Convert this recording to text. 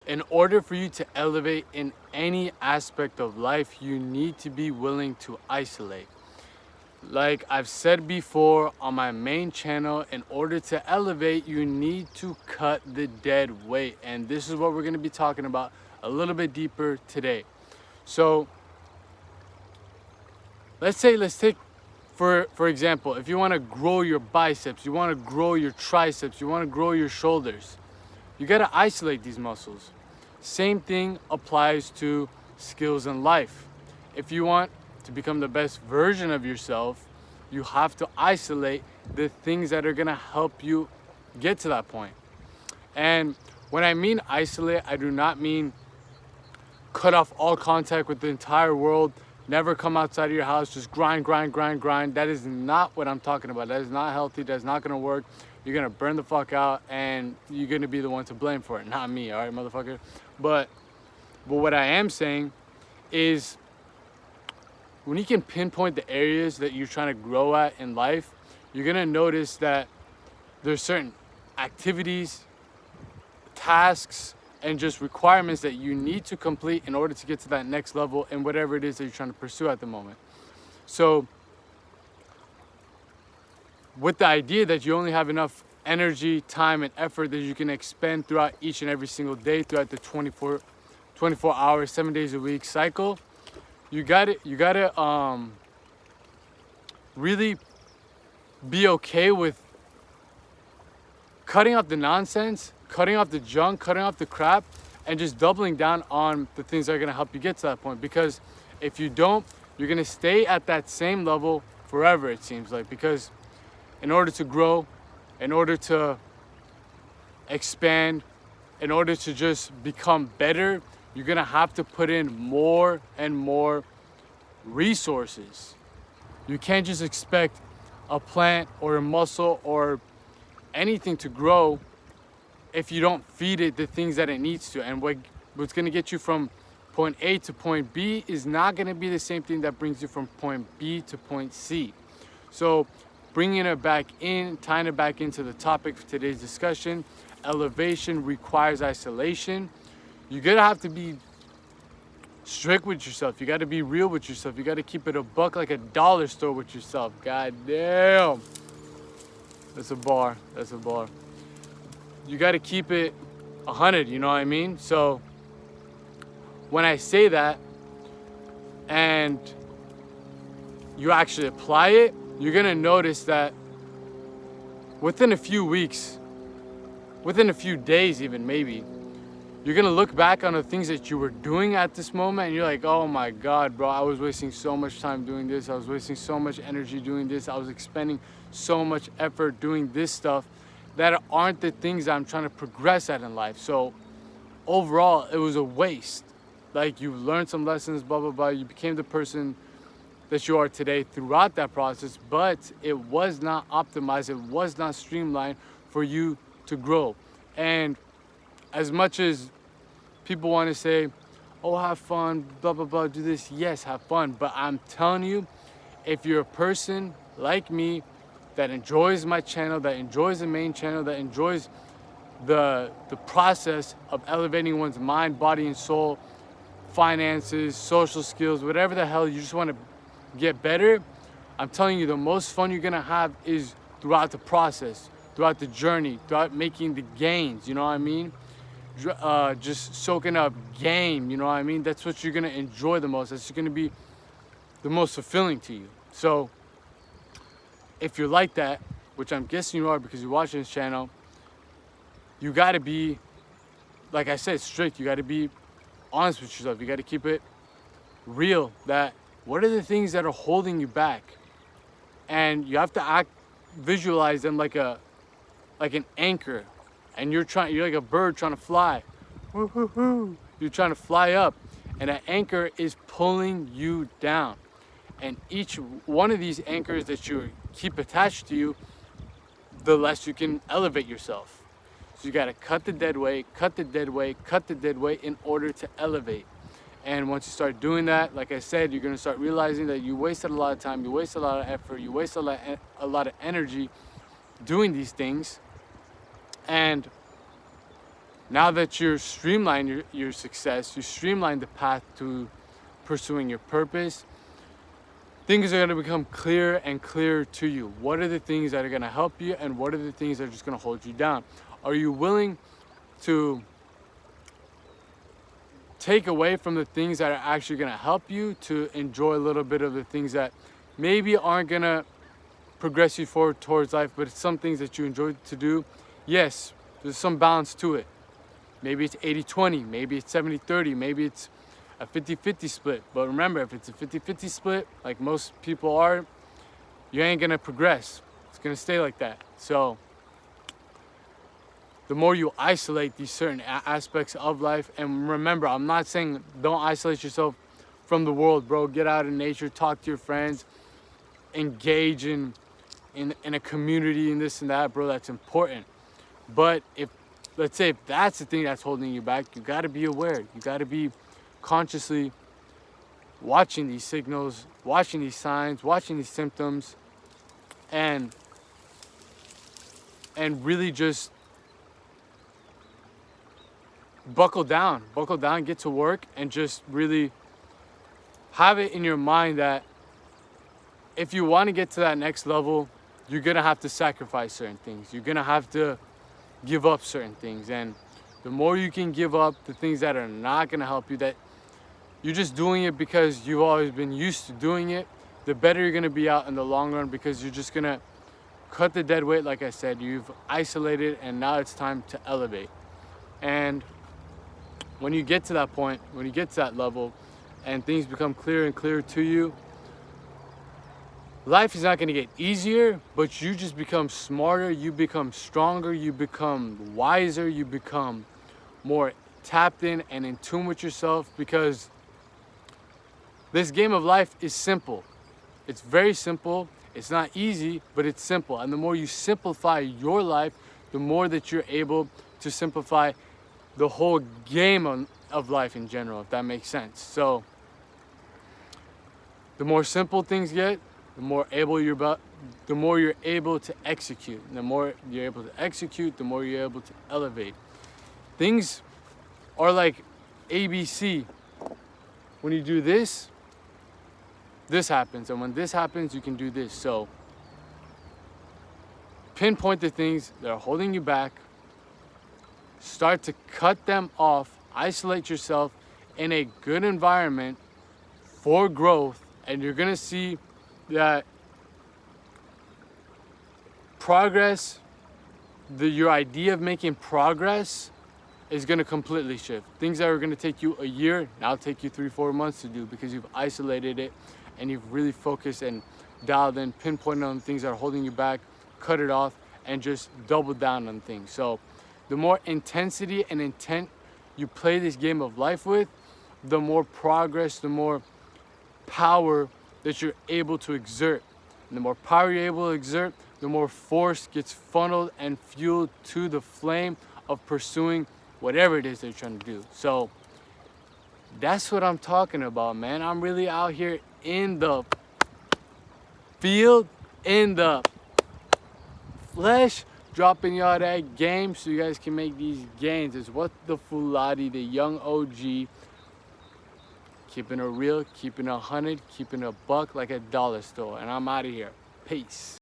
In order for you to elevate in any aspect of life, you need to be willing to isolate. Like I've said before on my main channel, in order to elevate, you need to cut the dead weight. And this is what we're going to be talking about a little bit deeper today. So let's take for example, if you want to grow your biceps, you want to grow your triceps, you want to grow your shoulders, you got to isolate these muscles. Same thing applies to skills in life. If you want to become the best version of yourself, you have to isolate the things that are going to help you get to that point. And when I mean isolate, I do not mean cut off all contact with the entire world, never come outside of your house, just grind. That is not what I'm talking about. That is not healthy. That's not going to work. You're going to burn the fuck out, and you're going to be the one to blame for it, not me, all right, motherfucker? But what I am saying is, when you can pinpoint the areas that you're trying to grow at in life, you're going to notice that there's certain activities, tasks, and just requirements that you need to complete in order to get to that next level in whatever it is that you're trying to pursue at the moment. So with the idea that you only have enough energy, time, and effort that you can expend throughout each and every single day, throughout the 24 hours, 7 days a week cycle, you gotta really be okay with cutting off the nonsense, cutting off the junk, cutting off the crap, and just doubling down on the things that are gonna help you get to that point. Because if you don't, you're gonna stay at that same level forever, it seems like. Because in order to grow, in order to expand, in order to just become better, you're gonna have to put in more and more resources. You can't just expect a plant or a muscle or anything to grow if you don't feed it the things that it needs to. And what's gonna get you from point A to point B is not gonna be the same thing that brings you from point B to point C. So bringing it back in, tying it back into the topic for today's discussion, elevation requires isolation. You're gonna have to be strict with yourself. You gotta be real with yourself. You gotta keep it a buck, like a dollar store with yourself. God damn. That's a bar. You gotta keep it 100, you know what I mean? So when I say that and you actually apply it, you're gonna notice that within a few weeks, within a few days even maybe, you're gonna look back on the things that you were doing at this moment and you're like, oh my God, bro, I was wasting so much time doing this. I was wasting so much energy doing this. I was expending so much effort doing this stuff that aren't the things that I'm trying to progress at in life. So overall, it was a waste. Like, you learned some lessons, blah, blah, blah. You became the person that you are today throughout that process, but it was not optimized. It was not streamlined for you to grow. And as much as people want to say, oh, have fun, blah, blah, blah, do this. Yes, have fun. But I'm telling you, if you're a person like me that enjoys my channel, that enjoys the main channel, that enjoys the process of elevating one's mind, body, and soul, finances, social skills, whatever the hell you just want to get better, I'm telling you, the most fun you're gonna have is throughout the process, throughout the journey, throughout making the gains, you know what I mean? Just soaking up game, you know what I mean? That's what you're gonna enjoy the most. That's gonna be the most fulfilling to you. So if you're like that, which I'm guessing you are because you're watching this channel, you gotta be, like I said, strict. You gotta be honest with yourself. You gotta keep it real. That what are the things that are holding you back? And you have to visualize them like an anchor. And you're like a bird trying to fly. You're trying to fly up, and an anchor is pulling you down. And each one of these anchors that you keep attached to you, the less you can elevate yourself. So you gotta cut the dead weight in order to elevate. And once you start doing that, like I said, you're gonna start realizing that you wasted a lot of time, you wasted a lot of effort, you wasted a lot of energy doing these things. And Now that you're streamlined your success, you streamline the path to pursuing your purpose, things are going to become clearer and clearer to you. What are the things that are going to help you, and what are the things that are just going to hold you down? Are you willing to take away from the things that are actually going to help you to enjoy a little bit of the things that maybe aren't going to progress you forward towards life, but it's some things that you enjoy to do? Yes, there's some balance to it. Maybe it's 80-20, maybe it's 70-30, maybe it's a 50-50 split. But remember, if it's a 50-50 split, like most people are, you ain't gonna progress. It's gonna stay like that. So the more you isolate these certain aspects of life, and remember, I'm not saying don't isolate yourself from the world, bro. Get out in nature, talk to your friends, engage in a community and this and that, bro. That's important. But let's say if that's the thing that's holding you back, you got to be aware. You got to be consciously watching these signals, watching these signs, watching these symptoms, and really just buckle down, get to work, and just really have it in your mind that if you want to get to that next level, you're going to have to sacrifice certain things. You're going to have to give up certain things. And the more you can give up the things that are not going to help you, that you're just doing it because you've always been used to doing it, the better you're going to be out in the long run, because you're just going to cut the dead weight. Like I said, you've isolated, and now it's time to elevate. And when you get to that point, when you get to that level and things become clearer and clearer to you, life is not going to get easier, but you just become smarter, you become stronger, you become wiser, you become more tapped in tune with yourself, because this game of life is simple. It's very simple. It's not easy, but it's simple. And the more you simplify your life, the more that you're able to simplify the whole game of life in general, if that makes sense. So the more simple things get, the more you're able to execute. And the more you're able to execute, the more you're able to elevate. Things are like ABC. When you do this happens. And when this happens, you can do this. So pinpoint the things that are holding you back. Start to cut them off. Isolate yourself in a good environment for growth. And you're going to see that progress, your idea of making progress is going to completely shift. Things that are going to take you a year now take you 3-4 months to do, because you've isolated it and you've really focused and dialed in, pinpointed on the things that are holding you back, cut it off, and just double down on things. So the more intensity and intent you play this game of life with, the more progress, the more power that you're able to exert. And the more power you're able to exert, the more force gets funneled and fueled to the flame of pursuing whatever it is that you're trying to do. So that's what I'm talking about, man. I'm really out here in the field, in the flesh, dropping y'all that game so you guys can make these gains. It's What the Fulati, the young OG, keeping it real, keeping it 100, keeping it a buck like a dollar store. And I'm out of here. Peace.